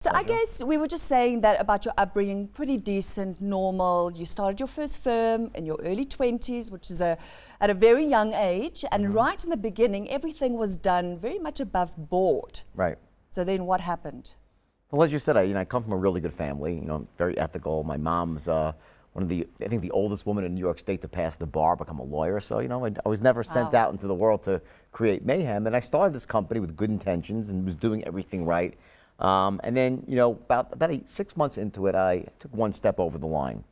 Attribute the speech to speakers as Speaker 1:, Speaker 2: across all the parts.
Speaker 1: So I guess we were just saying that about your upbringing, pretty decent, normal. You started your first firm in your early 20s, which is at a very young age. And right in the beginning, everything was done very much above board.
Speaker 2: Right.
Speaker 1: So then what happened?
Speaker 2: Well, as you said, I come from a really good family, very ethical. My mom's one of I think the oldest woman in New York State to pass the bar, become a lawyer. So, I was never sent out into the world to create mayhem. And I started this company with good intentions and was doing everything right. And then, about 6 months into it, I took one step over the line.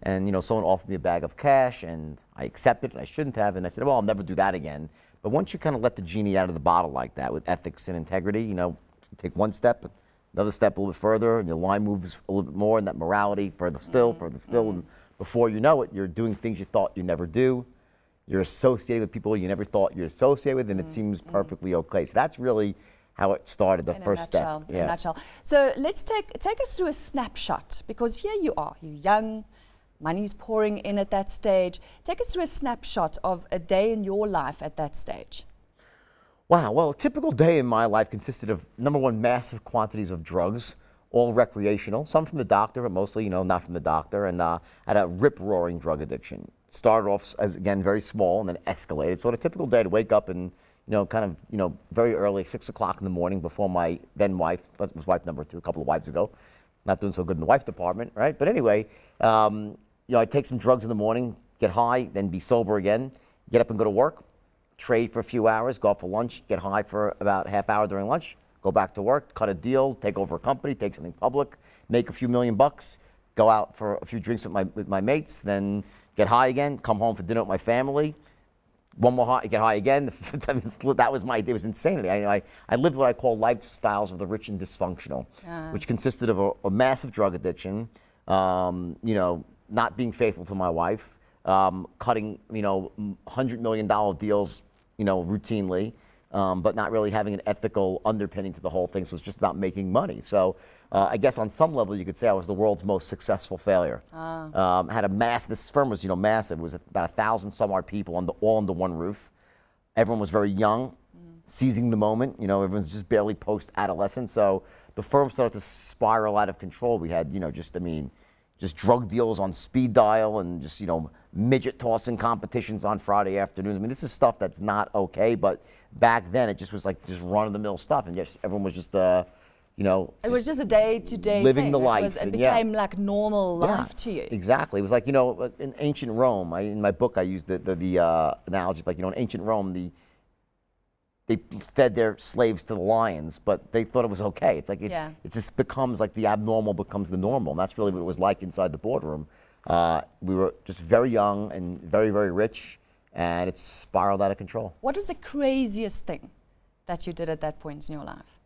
Speaker 2: And, someone offered me a bag of cash, and I accepted it, and I shouldn't have. And I said, well, I'll never do that again. But once you kind of let the genie out of the bottle like that with ethics and integrity, you take one step, another step a little bit further, and your line moves a little bit more, and that morality further still. And before you know it, you're doing things you thought you'd never do. You're associated with people you never thought you'd associate with, and it seems perfectly okay. So that's really how it started, the first step.
Speaker 1: In a nutshell. So let's take us through a snapshot, because here you are, you're young, money's pouring in at that stage. Take us through a snapshot of a day in your life at that stage.
Speaker 2: Wow, well, a typical day in my life consisted of, number one, massive quantities of drugs, all recreational, some from the doctor, but mostly, not from the doctor, and I had a rip-roaring drug addiction. Started off as, again, very small and then escalated. So on a typical day, to wake up and very early, 6 o'clock in the morning before my then wife, was wife number 2, a couple of wives ago, not doing so good in the wife department, right? But anyway, I'd take some drugs in the morning, get high, then be sober again, get up and go to work, trade for a few hours, go out for lunch, get high for about half hour during lunch, go back to work, cut a deal, take over a company, take something public, make a few $1,000,000, go out for a few drinks with my mates, then get high again, come home for dinner with my family, one more high, get high again. That was it was insanity. I lived what I call lifestyles of the rich and dysfunctional, which consisted of a massive drug addiction, not being faithful to my wife, cutting, $100 million deals, routinely, but not really having an ethical underpinning to the whole thing. So it was just about making money. So I guess on some level you could say I was the world's most successful failure. Had this firm was, massive. It was about 1,000 some odd people all under one roof. Everyone was very young, seizing the moment. Everyone's just barely post-adolescent. So the firm started to spiral out of control. We had, just drug deals on speed dial and just, midget tossing competitions on Friday afternoons. This is stuff that's not okay, but back then it just was like just run-of-the-mill stuff, and just everyone was just,
Speaker 1: it was just a day-to-day
Speaker 2: living
Speaker 1: thing.
Speaker 2: the life.
Speaker 1: It became like normal life to you.
Speaker 2: Exactly. It was like, in ancient Rome, in my book I used the analogy, like, in ancient Rome, they fed their slaves to the lions, but they thought it was okay. It's like it just becomes like the abnormal becomes the normal. And that's really what it was like inside the boardroom. We were just very young and very, very rich, and it spiraled out of control.
Speaker 1: What was the craziest thing that you did at that point in your life?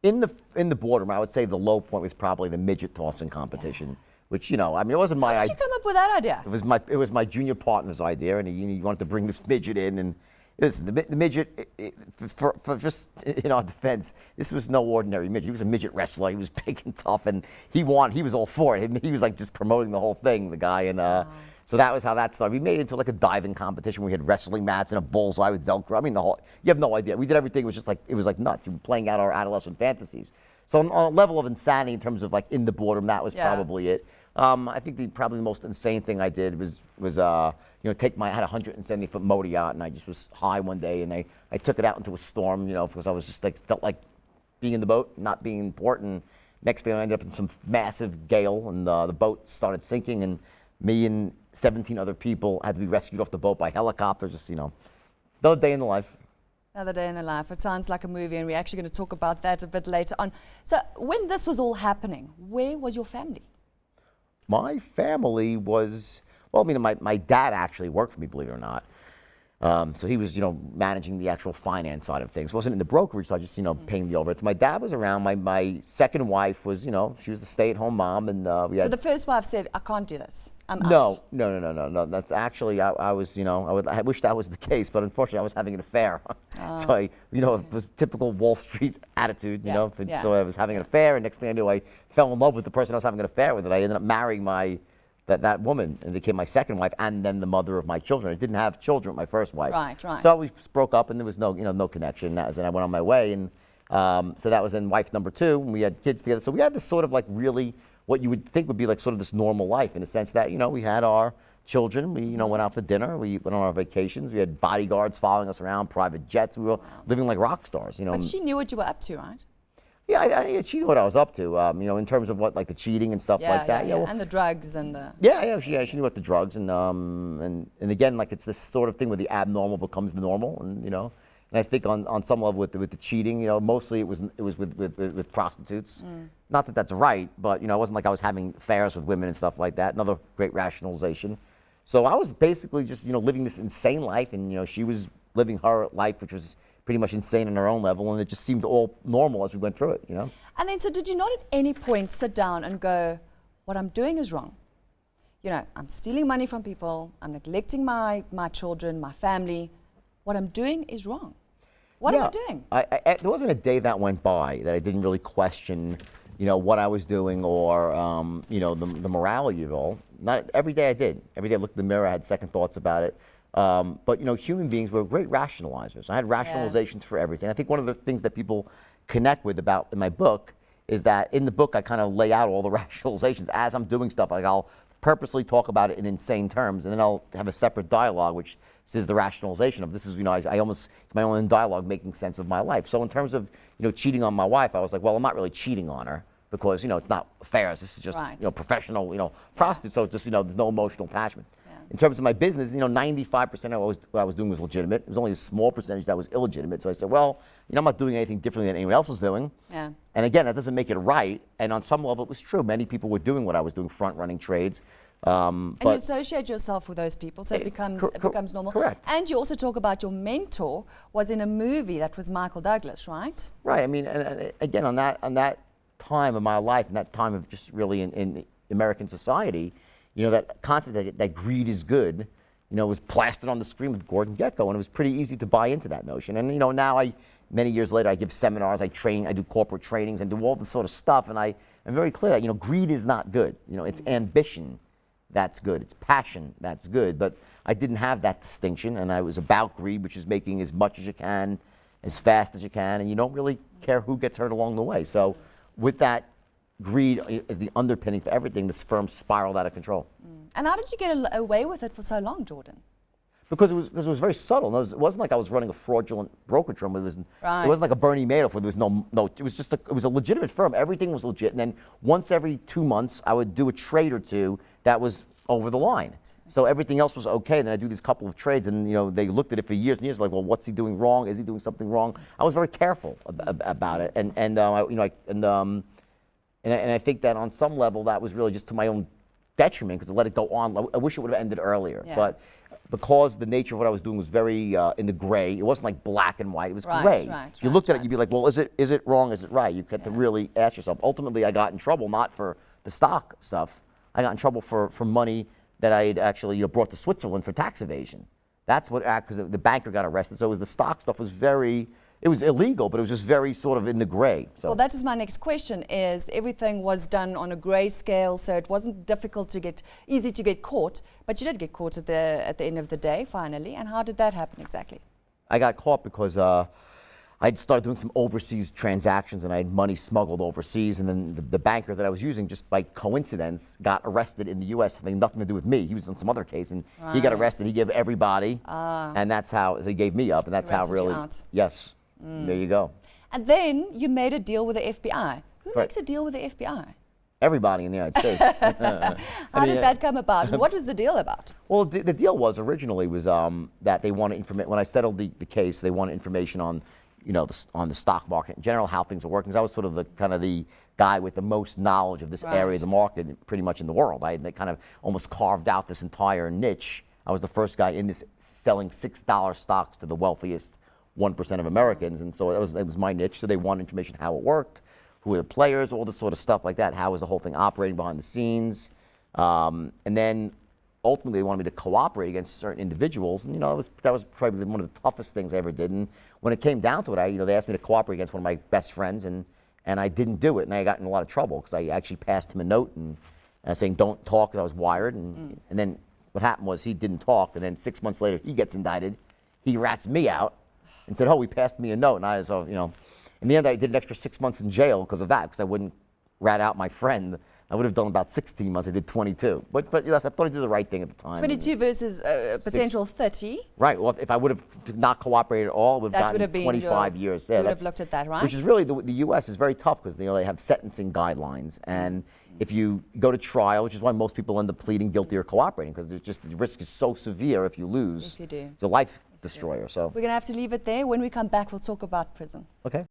Speaker 2: In the boardroom, I would say the low point was probably the midget tossing competition, which, it wasn't my idea.
Speaker 1: How did you come up with that idea?
Speaker 2: It was my junior partner's idea, and he wanted to bring this midget in. And listen, the midget, for just in our defense, this was no ordinary midget. He was a midget wrestler. He was big and tough, and he was all for it. He was like just promoting the whole thing, the guy. And so that was how that started. We made it into like a diving competition. We had wrestling mats and a bullseye with Velcro. You have no idea. We did everything. It was like nuts. We were playing out our adolescent fantasies. So on a level of insanity in terms of like in the boredom, that was probably it. I think probably the most insane thing I did was I had a 170-foot motor yacht, and I just was high one day, and I took it out into a storm, because I was just felt like being in the boat, not being in port, and next thing I ended up in some massive gale, and the boat started sinking, and me and 17 other people had to be rescued off the boat by helicopter. Just another day in the life.
Speaker 1: Another day in the life. It sounds like a movie, and we're actually going to talk about that a bit later on. So when this was all happening, where was your family?
Speaker 2: My family was, my dad actually worked for me, believe it or not. So he was, managing the actual finance side of things. Wasn't in the brokerage side, just, paying the overhead. So my dad was around. My second wife was, she was the stay-at-home mom, and we had.
Speaker 1: So the first wife said, "I can't do this. I'm out."
Speaker 2: No. That's actually, I was, I wish that was the case, but unfortunately I was having an affair. So it was typical Wall Street attitude, So I was having an affair, and next thing I knew, I fell in love with the person I was having an affair with, and I ended up marrying that woman, and became my second wife, and then the mother of my children. I didn't have children with my first wife.
Speaker 1: Right.
Speaker 2: So we broke up, and there was no connection. And I went on my way, and So that was then wife number 2, and we had kids together. So we had this sort of like really what you would think would be like sort of this normal life in the sense that, we had our children, we, went out for dinner, we went on our vacations, we had bodyguards following us around, private jets, we were living like rock stars,
Speaker 1: But she knew what you were up to, right?
Speaker 2: Yeah, she knew what I was up to, in terms of what, like the cheating and stuff like that.
Speaker 1: Well, and the drugs and the...
Speaker 2: She knew what the drugs and again, like it's this sort of thing where the abnormal becomes the normal, and I think on some level with the cheating, mostly it was with prostitutes. Not that that's right, but it wasn't like I was having affairs with women and stuff like that. Another great rationalization. So I was basically just living this insane life, and she was living her life, which was pretty much insane on her own level, and it just seemed all normal as we went through it.
Speaker 1: And then, so did you not at any point sit down and go, what I'm doing is wrong? I'm stealing money from people, I'm neglecting my children, my family. What I'm doing is wrong. What am I doing?
Speaker 2: There wasn't a day that went by that I didn't really question, what I was doing or, the morality of it all. Not every day I did. Every day I looked in the mirror, I had second thoughts about it. But human beings were great rationalizers. I had rationalizations for everything. I think one of the things that people connect with about in my book is that in the book I kind of lay out all the rationalizations as I'm doing stuff. Like I'll purposely talk about it in insane terms, and then I'll have a separate dialogue which says the rationalization of this is, I almost, it's my own dialogue making sense of my life. So in terms of, cheating on my wife, I was like, well, I'm not really cheating on her because, it's not affairs. This is just, professional, prostitute. So it's just, there's no emotional attachment. In terms of my business, 95% of what I was doing was legitimate. It was only a small percentage that was illegitimate. So I said, well, I'm not doing anything differently than anyone else was doing.
Speaker 1: Yeah.
Speaker 2: And again, that doesn't make it right. And on some level, it was true. Many people were doing what I was doing, front-running trades.
Speaker 1: And you associate yourself with those people, so it becomes normal.
Speaker 2: Correct.
Speaker 1: And you also talk about your mentor was in a movie that was Michael Douglas, right?
Speaker 2: Right. I mean, and again, on that time of my life, and that time of just really in American society, that concept that greed is good, was plastered on the screen with Gordon Gekko, and it was pretty easy to buy into that notion. And now many years later, I give seminars, I train, I do corporate trainings, and do all this sort of stuff, and I'm very clear that greed is not good. It's ambition that's good, it's passion that's good. But I didn't have that distinction, and I was about greed, which is making as much as you can, as fast as you can, and you don't really care who gets hurt along the way. So with that greed is the underpinning for everything, this firm spiraled out of control.
Speaker 1: And how did you get away with it for so long, Jordan?
Speaker 2: Because it was very subtle. It wasn't like I was running a fraudulent brokerage firm. It wasn't like a Bernie Madoff where there was no. It was just it was a legitimate firm. Everything was legit. And then once every 2 months, I would do a trade or two that was over the line. So everything else was okay. Then I do these couple of trades, and they looked at it for years and years, like, well, what's he doing wrong? Is he doing something wrong? I was very careful about it, and I think that on some level that was really just to my own detriment because I let it go on. I wish it would have ended earlier, but because the nature of what I was doing was very in the gray, it wasn't like black and white. It was gray. If you looked at it, you'd be like, well, is it wrong? Is it right? You had to really ask yourself. Ultimately, I got in trouble not for the stock stuff. I got in trouble for money that I had actually brought to Switzerland for tax evasion. That's what, because the banker got arrested. So it was the stock stuff was it was illegal, but it was just very sort of in the gray. So.
Speaker 1: Well, that is my next question, is everything was done on a gray scale, so it wasn't easy to get caught, but you did get caught at the end of the day, finally. And how did that happen exactly?
Speaker 2: I got caught because I'd started doing some overseas transactions, and I had money smuggled overseas, and then the banker that I was using, just by coincidence, got arrested in the U.S., having nothing to do with me. He was on some other case, and he got arrested. He gave everybody, and that's how, so he gave me up, and that's how really, yes. There you go.
Speaker 1: And then you made a deal with the FBI. Who makes a deal with the FBI?
Speaker 2: Everybody in the United States.
Speaker 1: How did that come about? What was the deal about?
Speaker 2: Well, the deal was originally that they wanted information. When I settled the case, they wanted information on, on the stock market in general, how things are working. Because I was sort of the guy with the most knowledge of this area of the market, pretty much in the world. They kind of almost carved out this entire niche. I was the first guy in this selling $6 stocks to the wealthiest 1% of Americans, and so it was my niche. So they wanted information how it worked, who were the players, all this sort of stuff like that. How was the whole thing operating behind the scenes? And then ultimately they wanted me to cooperate against certain individuals, and that was probably one of the toughest things I ever did. And when it came down to it, they asked me to cooperate against one of my best friends, and I didn't do it, and I got in a lot of trouble because I actually passed him a note and saying don't talk because I was wired, and then what happened was he didn't talk, and then 6 months later he gets indicted. He rats me out. And said, oh, he passed me a note. And I was, In the end, I did an extra 6 months in jail because of that, because I wouldn't rat out my friend. I would have done about 16 months. I did 22. But yes, I thought I did the right thing at the time.
Speaker 1: 22 versus potential 30.
Speaker 2: Right. Well, if I would have not cooperated at all, would have
Speaker 1: That would have
Speaker 2: gotten
Speaker 1: been
Speaker 2: 25 years. Yeah,
Speaker 1: you would have looked at that, right?
Speaker 2: Which is really, the U.S. is very tough because they have sentencing guidelines. And if you go to trial, which is why most people end up pleading guilty or cooperating, because it's just the risk is so severe if you lose.
Speaker 1: If you do.
Speaker 2: It's a life destroyer. So
Speaker 1: we're going to have to leave it there. When we come back, we'll talk about prison.
Speaker 2: okay.